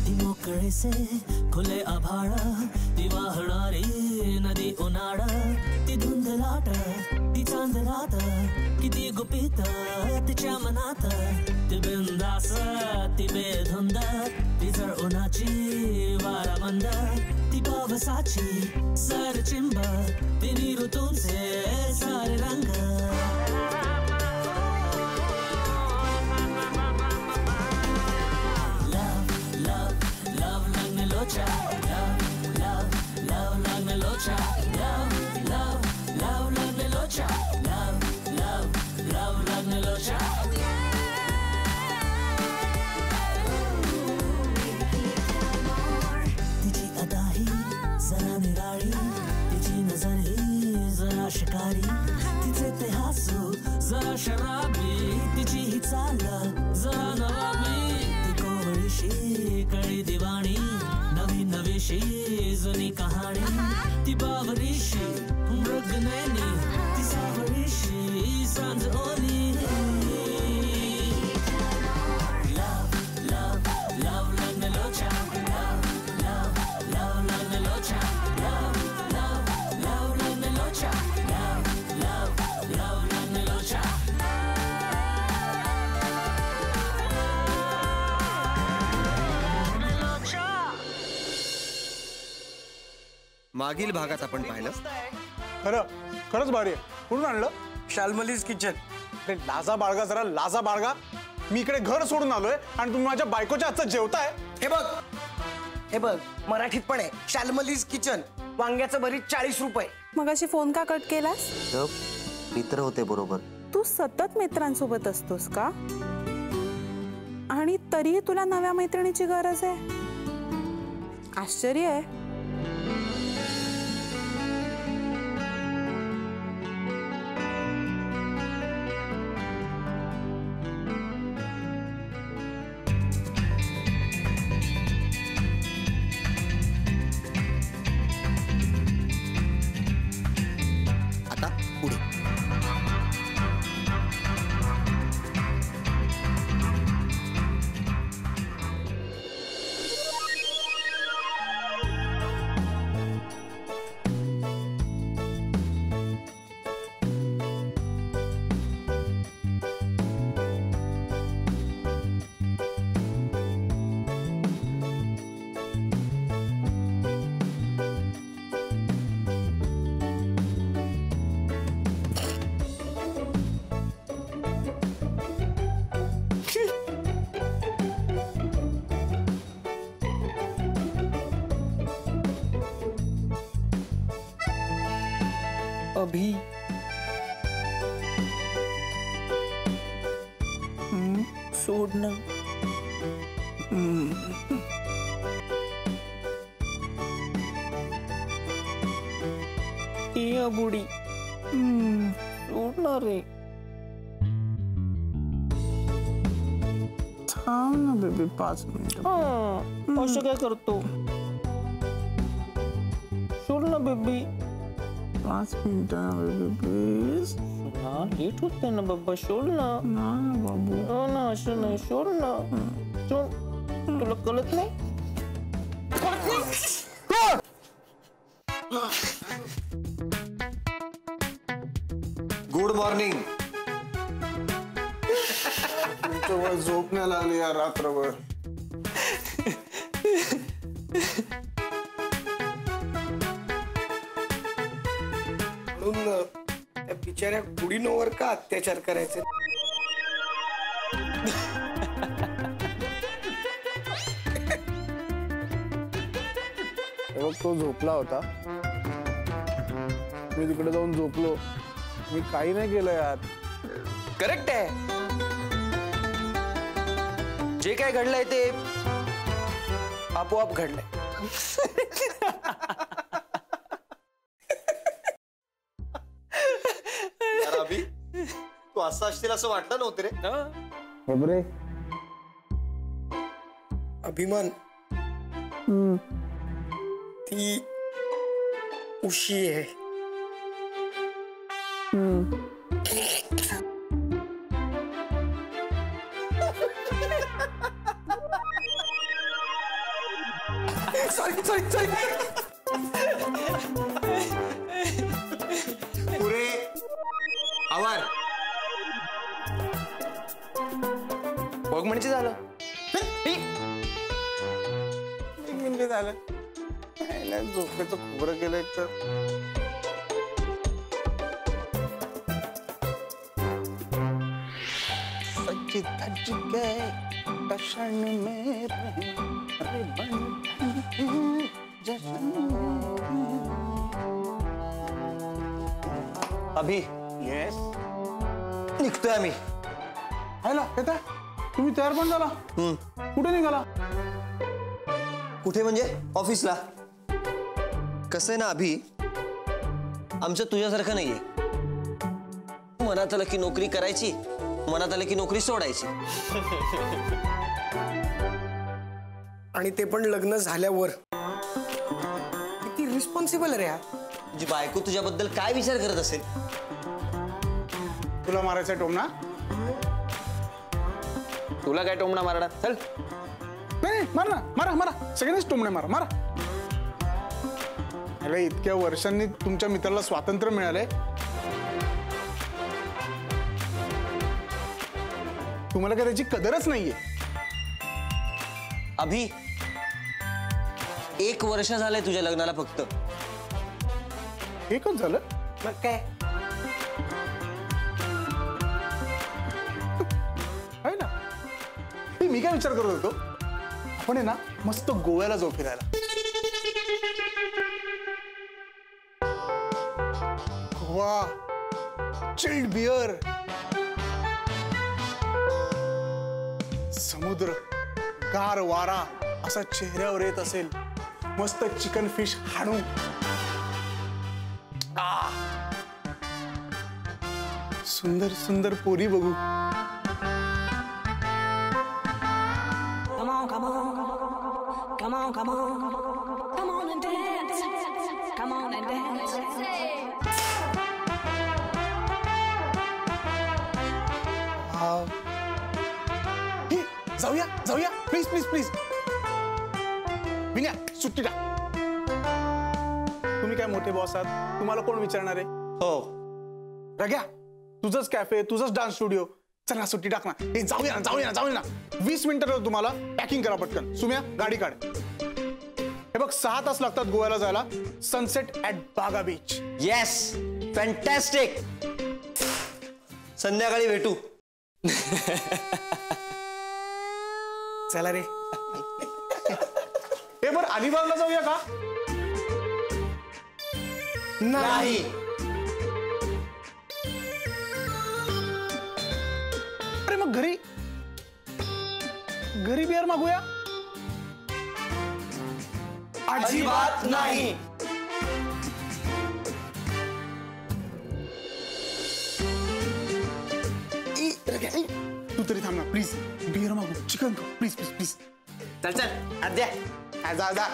ती मोकळे से खुले आभाळ ती वाहणारी नदी उन्हाळा ती धुंद लाट ती चांद रात किती गुपित तिच्या मनात ती बिंदास ती बेधुंद ती जळ उन्हाची वाराबंद ती पावसाची सर चिंब तिन्ही ऋतूंचे सारे रंग तिची अदा ही जरा निराळी तिची नजर ही जरा शिकारी तिचे ते हसू जरा शराबी तिची ही चाल जरा नवाबी ती कोवळीशी कळी दिवाणी नवी नवीशी जुनी कहाणी ती बावरीशी मृगनयनी ती सावरीशी सांज ओली मागील भागात आपण पाहिलं खरंच भारी आहे. कुठून आणलं? शाल्मलीज किचन. लाजा बाळगा जरा लाजा बाळगा. मी इकडे घर सोडून आलोय आणि तुम्ही माझ्या बायकोच्या हातचं जेवताय. हे बघ मराठीत पण आहे शाल्मलीज किचन. वांग्याचं भरीत 40 रुपये. मग अशी फोन का कट केलास? मित्र होते बरोबर. तू सतत मित्रांसोबत असतोस का? आणि तरीही तुला नव्या मैत्रिणीची गरज आहे? आश्चर्य आहे. अभी सोडणं या बुडी सोडणार रे. थांब ना बेबी 5 मिनिट. असं काय करतो? सोड ना बेबी. 5 मिनिटं बेबी प्लीज. हा लेट होते ना बाबा. सोड ना. ना बाबू. हो ना असं नाही. सोड ना. सोड. तुला कळत नाही? Good morning. तुमच्यावर झोप नाही लागली यार रात्रभर. म्हणून त्या बिचाऱ्या गुडीनोवर का अत्याचार करायचे? तो झोपला होता. मी तिकडे जाऊन झोपलो. मी काही नाही केलं यार. करेक्ट आहे. जे काय घडलंय ते आपोआप घडलंय. अभि तू असं असशील असं वाटलं नव्हतं रे. बापरे. अभिमान ती उशी आहे. चल पुरे आवार बघ म्हणजे झालं. एक मिनिट झालं नाही झोपेचं खोबरं केलं एक तर. सच्ची धज्जी गए टशन में अरे बन अभि येस निघतोय आम्ही. हायला येता तुम्ही तयार पण झाला. कुठे निघाला. कुठे म्हणजे ऑफिसला. कसं आहे ना अभि, आमचं तुझ्यासारखं नाहीये. मनात आलं की नोकरी करायची, मनात आलं की नोकरी सोडायची. आणि ते पण लग्न झाल्यावर. किती रिस्पॉन्सिबल रे हा. तुझी बायको तुझ्याबद्दल काय विचार करत असेल. तुला मारायचा टोमणा. तुला काय टोमणा मारणार. चल नाही मार ना, मारा मारा सगळ्यांनीच टोमणे मारा मारा. अरे इतक्या वर्षांनी तुमच्या मित्राला स्वातंत्र्य मिळालंय, तुम्हाला काय त्याची कदरच नाहीये. अभि 1 वर्ष झालंय तुझ्या लग्नाला फक्त. एकच झालं. मग काय आहे ना. मी काय विचार करत होतो, आपण आहे ना मस्त गोव्याला जाऊ फिरायला. गोवा, चिल्ड बियर, समुद्र, गार वारा असा चेहऱ्यावर येत असेल, मस्त चिकन फिश हाणू. सुंदर सुंदर पोरी बघू. Come on, come on, come on, come on, come on and dance, come on and dance. हे, जाऊया जाऊया प्लीज प्लीज प्लीज. विन्या सुट्टी टाक. तुम्ही काय मोठे बॉस आहात, तुम्हाला कोण विचारणार आहे. हो रग्या तुझंच कॅफे, तुझंच डान्स स्टुडिओ. चल ना सुट्टी टाक ना. हे जाऊया ना जाऊया ना जाऊया ना. 20 मिनिटं तुम्हाला पॅकिंग करा पटकन. सुम्या गाडी काढ. हे बघ 6 तास लागतात गोव्याला जायला. सनसेट ऍट बागा बीच. Yes fantastic. संध्याकाळी भेटू. चला रे. हे बरं अलिबागला जाऊया का. नाही अरे मग घरी घरी बिअर मागूया. अजिबात नाही. तू तरी थांब ना प्लीज. बिअर मागू, चिकन खाऊ प्लीज प्लीज प्लीज. चल चल आद्या. जा जा.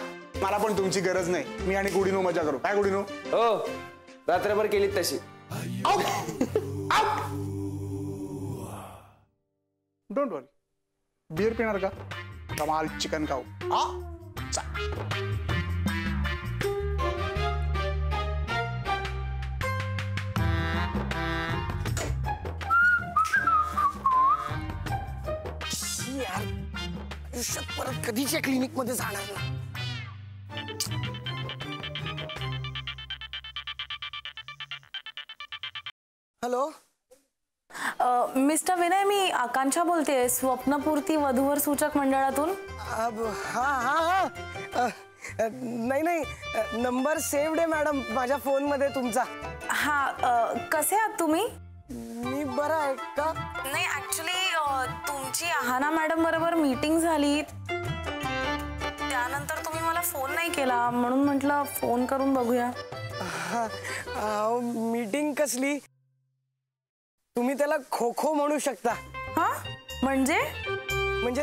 मला पण तुमची गरज नाही. मी आणि गुडीनो मजा करू. काय गुडीनो. हो रात्रभर केलीत तशी. Don't worry. बिअर पिणार का. कमाल चिकन खाऊ. यार आयुष्यात परत कधीच्या क्लिनिक मध्ये जाणार ना. हॅलो मिस्टर विनय, मी आकांक्षा बोलतेय, स्वप्नपूर्ती वधूवर सूचक मंडळातून. हा हा हा. नाही नाही नंबर सेव्ड आहे मॅडम माझ्या फोन मध्ये तुमचा. हा कसे आहात तुम्ही. मी बरा आहे का. नाही ऍक्च्युली तुमची आहाना मॅडम बरोबर मीटिंग झाली, त्यानंतर तुम्ही मला फोन नाही केला, म्हणून म्हटलं फोन करून बघूया. मीटिंग कसली. तुम्ही त्याला खो खो म्हणू शकता. हा म्हणजे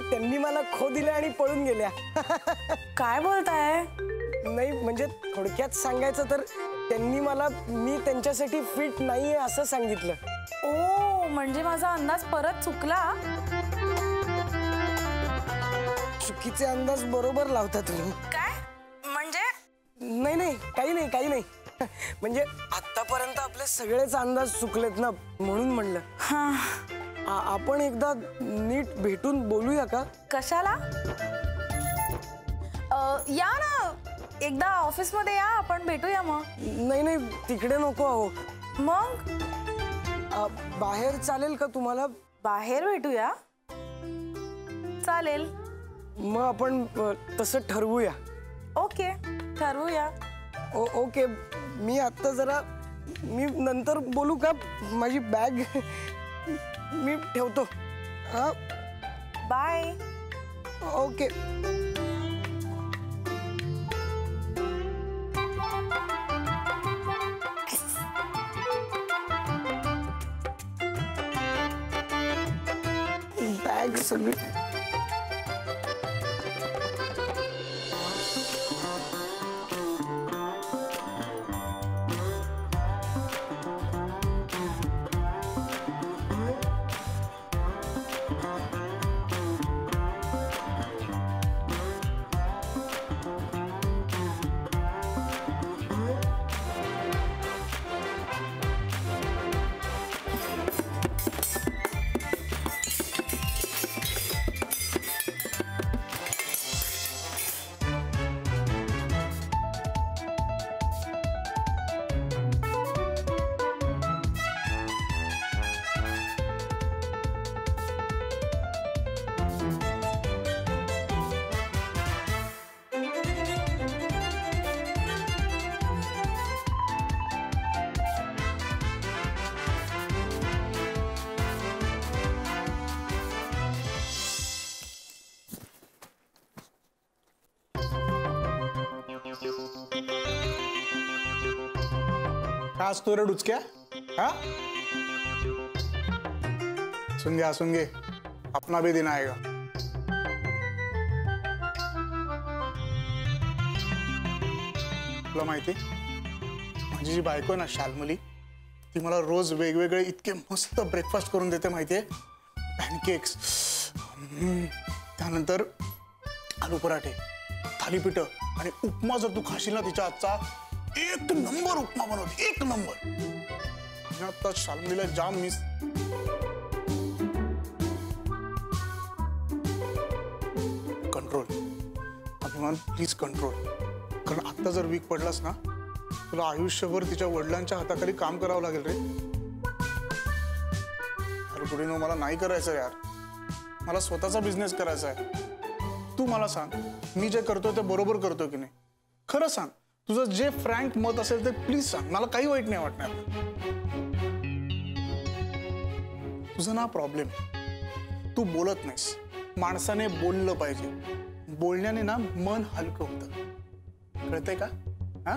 त्यांनी मला खो दिल्या आणि पळून गेल्या. काय बोलताय. नाही म्हणजे थोडक्यात सांगायचं तर त्यांनी मला मी त्यांच्यासाठी फिट नाहीये असं सांगितलं. ओ म्हणजे माझा अंदाज परत चुकला. चुकीचे अंदाज बरोबर लावता तुम्ही. काय नाही नाही, काही नाही काही नाही. म्हणजे आतापर्यंत आपले सगळेच अंदाज चुकलेत ना, म्हणून म्हणलं. आपण एकदा नीट भेटून बोलूया का? कशाला? या ना एकदा ऑफिस मध्ये या, आपण भेटूया मग. नाही नाही, तिकडे नको अहो. मग बाहेर चालेल का तुम्हाला? बाहेर भेटूया, चालेल. मग आपण तसं ठरवूया. ओके, ठरवूया. ओके, मी आता जरा, मी नंतर बोलू का? माझी बॅग मी ठेवतो. हा, बाय. ओके. बॅग सगळी आज तो रे डुचक्या. हाँ, सुन गे, अपना भी दिन आएगा. तुला माहिती, माझी जी बायको आहे ना शाल्मली, ती मला रोज वेगवेगळे इतके मस्त ब्रेकफास्ट करून देते माहितीये. पॅनकेक्स, त्यानंतर आलू पराठे, थालीपीठ आणि उपमा. जर तू खाशील ना तिच्या हातचा, एक नंबर उपमा बनवते, एक नंबर. आता शाल्मलीला जाम मिस. कंट्रोल अभिमान, प्लीज कंट्रोल. कारण आता जर वीक पडलास ना, तुला आयुष्यभर तिच्या वडिलांच्या हाताखाली काम करावं लागेल रे. अरे पुढे मला नाही करायचं यार, मला स्वतःचा बिझनेस करायचा आहे. तू मला सांग, मी जे करतोय ते बरोबर करतोय की नाही? खरं सांग, तुझं जे फ्रँक मत असेल ते प्लीज सांग, मला काही वाईट नाही वाटणार. तुझा ना प्रॉब्लेम, तू बोलत नाहीस. माणसाने बोललं पाहिजे. बोलण्याने ना मन हलकं होतं, कळतंय का? हा,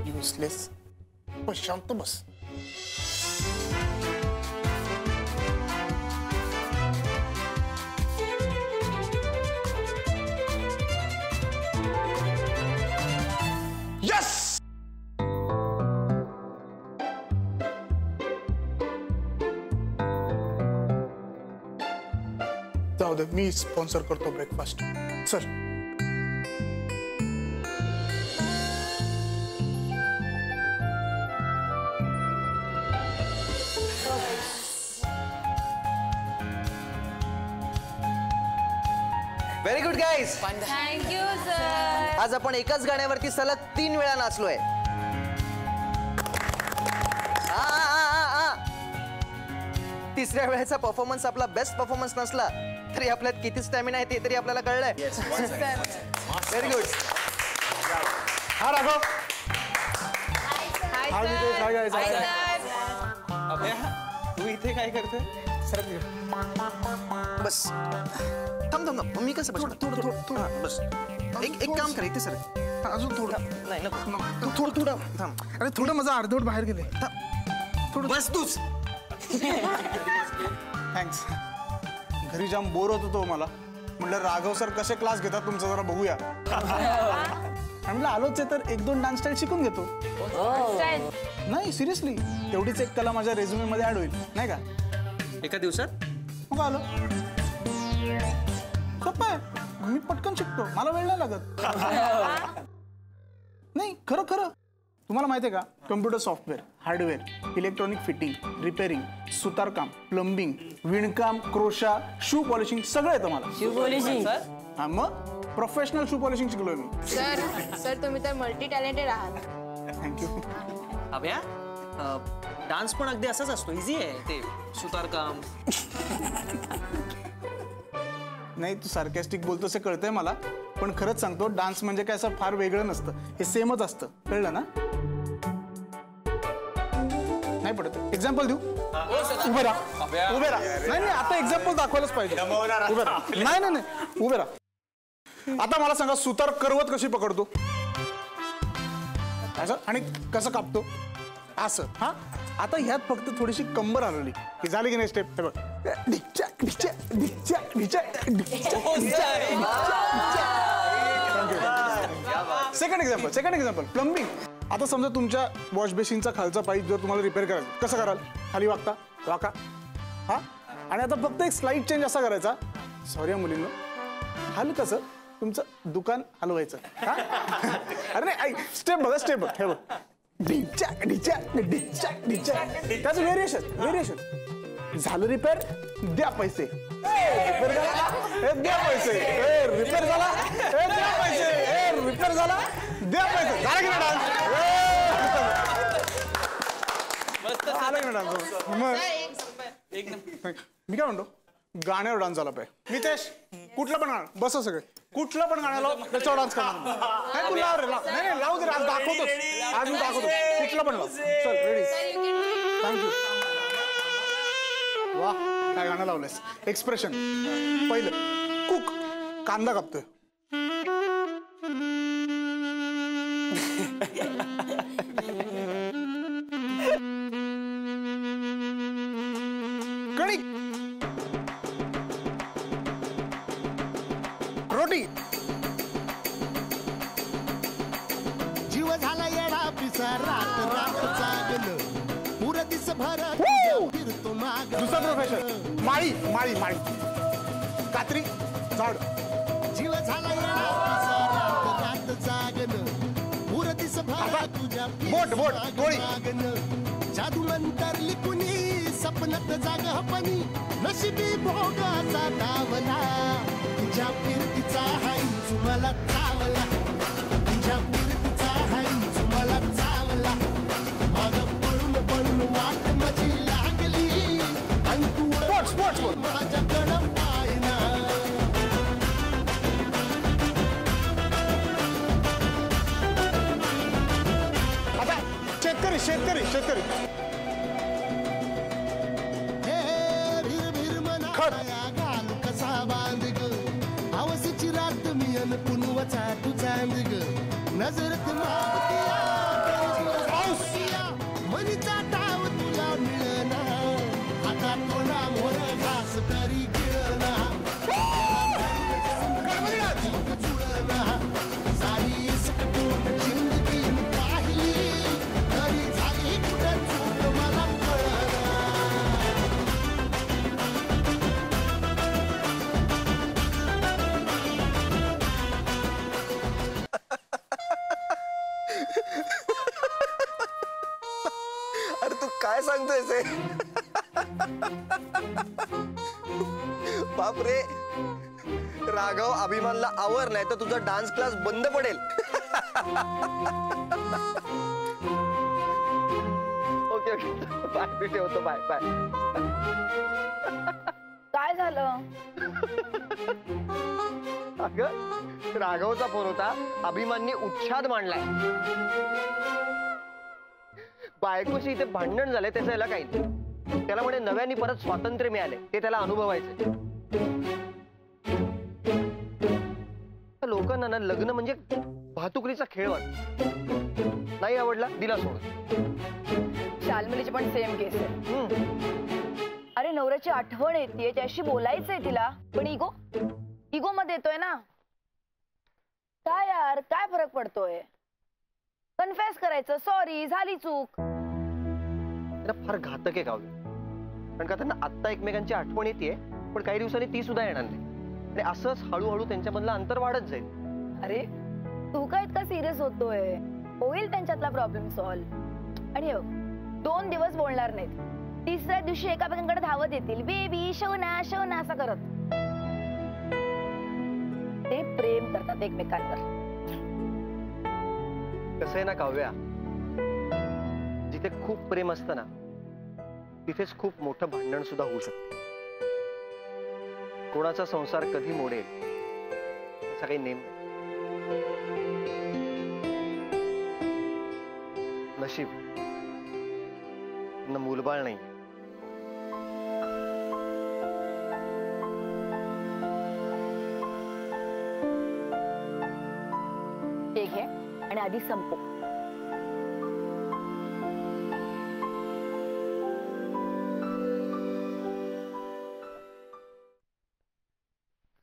युजलेस. बस शांत बस. यस, जाऊ दे, मी स्पॉन्सर करतो ब्रेकफास्ट. चल. Very good guys. Thank you sir. आज आपण एकाच गाण्यावरती सलग 3 वेळा नाचलोय. तिसऱ्या वेळेचा परफॉर्मन्स आपला बेस्ट परफॉर्मन्स नसला तरी आपल्यात किती स्टॅमिना आहे ते तरी आपल्याला कळलंय. Very good. हा राघव. तू इथे काय करतोय? बस थांब थांब थांब. मी कसं बस थोडं थोडं थोडं बस. एक काम कर, इथे सर. अजून थोडं. नाही नको, थोडं थोडं थांब. अरे थोडं माझं अर्धवट बाहेर गेले. थोडं बस तूच. थँक्स. घरी जाम बोर होत होतो मला. म्हटलं राघव सर कसे क्लास घेतात तुमचं जरा बघूया. म्हटलं आलोच आहे तर 1-2 डान्स स्टाईल शिकून घेतो. नाही सिरियसली, तेवढीच एक कला माझ्या रेझ्युमे मध्ये ऍड होईल नाही का? एका दिवसात मग आलो. सोपं आहे. मी पटकन शिकतो, मला वेळ नाही लागत. नाही खरं खरं. तुम्हाला माहिती आहे का, computer software, hardware, electronic fitting, repairing, सुतारकाम, प्लंबिंग, विणकाम, क्रोशा, शू पॉलिशिंग सगळं येतं मला. Shoe polishing? हा मग प्रोफेशनल शू पॉलिशिंग शिकलोय मी. सर तुम्ही तर मल्टी टॅलेंटेड आहात. थँक्यू. अभ्या डान्स पण अगदी असाच असतो, इझी आहे ते सुतारकाम. नाही तू सार्कॅस्टिक बोलतोस हे कळतंय मला, पण खरंच सांगतो डान्स म्हणजे काय असं फार वेगळं नसतं, हे सेमच असतं, कळलं ना? नाही पडत. एक्झाम्पल देऊ? उभे राहा, उभे राहा. नाही नाही आता एक्झाम्पल दाखवायलाच पाहिजे. उभे राहा. नाही नाही नाही उभे राहा. आता मला सांगा सुतार करवत कशी पकडतो असं आणि कसं कापतो असं. हा आता ह्यात फक्त थोडीशी कंबर हलवली की झाली की नाही स्टेप. हे बघ सेकंड एक्झाम्पल प्लंबिंग. आता समजा तुमच्या वॉश बेसिनचा खालचा पाईप जर तुम्हाला रिपेअर करायचा, कसं कराल? खाली वाका वाका. हा आणि आता फक्त एक स्लाइड चेंज असा करायचा. सॉरी मुलींनो, हल कसं तुमचं दुकान हलवायचं. अरे नाही स्टेप बघा, स्टेप बघ. हे बघ त्याचं व्हेरिएशन. झालं रिपेअर, द्या पैसे. रिपेअर झाला, द्या पैसे. रिपेअर झाला, द्या पैसे. रिपेअर झाला, द्या पैसे. झाला की नाही डान्स? मी काय म्हणतो, गाण्यावर डान्स झाला पाहिजे. नितेश कुठलं पण गाणं बस, सगळे कुठलं पण गाण्याला त्याच्यावर डान्स करणार. नाही तुला नाही लावू दे, आज दाखवतोच, आज मी दाखवतो. कुठलं पण लाव. चल रेडी. थँक्यू. वा काय गाणं लावलंयस. एक्सप्रेशन पहिलं, कुक कांदा कापतोय. कणिक, रोटी. जीव झाला येडा पिसा रात रात जागलं पुर दिस भर फिरतो माग. दुसरा प्रोफेशन माळी माळी माळी. कात्री झाड. जीव झाला येडा पिसा रात रात जागलं पुर दिस भर तुझ्या बोट बोट गोळी. जादू नंतर लिकुनी सपनात जाग हपनी नशिबी भोगाचा दावला. तुझ्या फिरतीचा हाई तुम्हाला चावला. तुझ्या फिरतीचा हाई तुम्हाला चावला. माग पळून पळून वाट माझी लागली आणि तू माझ्याकडं पाहिना. आता शेतकरी शेतकरी शेतकरी. घाल कसा बांध ग हवसीची रात मी अन पुनवचा तू चांद ग. नजरत मनीचा टाव तुला मिळना. हातात थोडा मोर घास तरी गिळना. सारी सकटून जिंदगी पाहिली तरी झाली कुठं चूक मला कळना. अरे तू काय सांगतोय? बापरे, राघव अभिमानला आवर, नाही तर तुझा डान्स क्लास बंद पडेल. ओके ओके बाय, मी ठेवतो. Bye bye. काय झालं? अगं राघवचा फोन होता, अभिमानने उच्छाद मांडलाय. बायकोशी इथे भांडण झाले, त्याचं याला काही नाही. त्याला म्हणे नव्याने परत स्वातंत्र्य मिळाले, ते त्याला अनुभवायचे. लोकांना ना लग्न म्हणजे वाहतुकीचा खेळ वाटतो. नाही आवडला, दिला सोडून. शाल्मलीची पण सेम केस आहे. अरे नवऱ्याची आठवण येते, त्याशी बोलायचंय तिला, पण इगो मध्ये येतोय ना. काय यार, काय फरक पडतोय? कन्फेस करायचं, सॉरी झाली चूक. फार घातक आहे गाव, कारण का त्यांना आत्ता एकमेकांची आठवण येते, पण काही दिवसांनी ती सुद्धा येणार नाही. आणि असंच हळूहळू त्यांच्यामधलं अंतर वाढत जाईल. अरे तू काय इतका सिरियस होतोय? होईल त्यांच्यातला प्रॉब्लेम सॉल्व्ह. आणि 2 दिवस बोलणार नाहीत, तिसऱ्या दिवशी एकामेकांकडे धावत येतील, बेबी शोना शोना असं करत. ते प्रेम करतात एकमेकांवर. कसं आहे ना काव्या, जिथे खूप प्रेम असतं ना तिथेच खूप मोठं भांडण सुद्धा होऊ शकतं. कोणाचा संसार कधी मोडेल असा काही नेम नाही. नशीब न मूलबाळ नाही. हे घे आणि आधी संपव.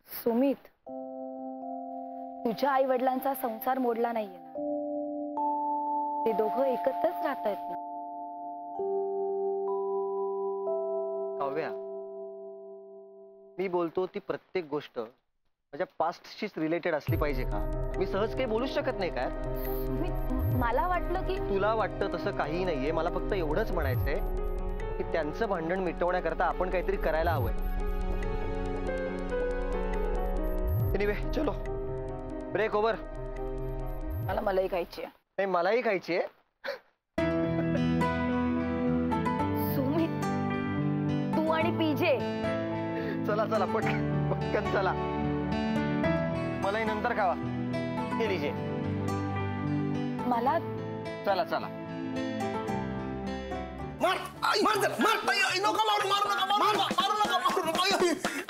सुमित, तुझ्या आई वडिलांचा संसार मोडला नाहीये ना. ते दोघं एकत्रच राहतायत ना. काव्या, मी बोलतो ती प्रत्येक गोष्ट माझ्या पास्टशीच रिलेटेड असली पाहिजे का? मी सहज काही बोलूच शकत नाही काय? सुमित, मला वाटलं की तुला वाटतं तसं काही नाहीये. मला फक्त एवढंच म्हणायचंय की त्यांचं भांडण मिटवण्याकरता आपण काहीतरी करायला हवंय. एनिवे चलो, ब्रेक ओव्हर. मला मलाई खायची आहे. नाही, मलाही खायची आहे. सुमित, तू आणि पीजे. चला चला पटकन चला. मलाही नंतर खावा. हे लीजिए. मला चला चला. मार मार जर मार. नको मारू, मारू नका, मारू नका, मारू नका, मारू नका.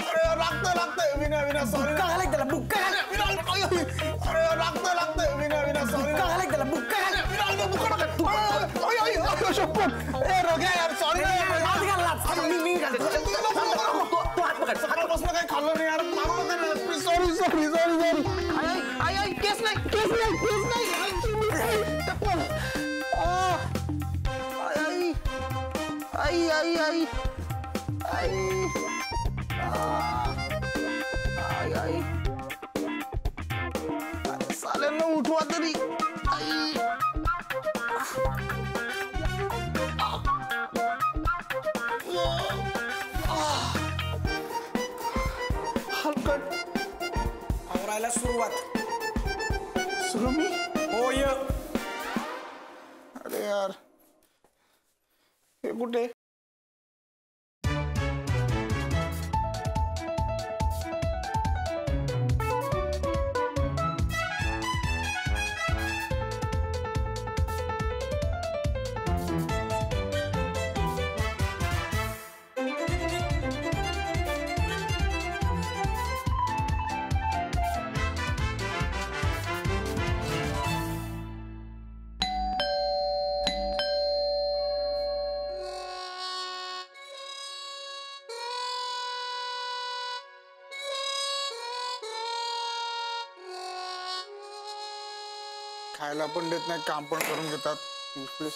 अरे लागतंय विना सॉरी. बुक्का घालाय त्याला, बुक्का घाल. अरे लागतंय विना सॉरी. बुक्का घालाय त्याला, बुक्का घाल. बुक्का नका तू. ए रोग्या यार, सॉरी. हात घाल. मी घालतो. तू हात पकड. सकाळपासून काही खाल्लं नाही यार. मारू नका ना. सॉरी. आई केस नाही. आई साल्यांना उठवा तरी. हलकट आवरायला सुरुवात. सुरू मी. होय. अरे यार, हे कुठे? खायला पण देत नाही, काम पण करून घेतात. प्लीज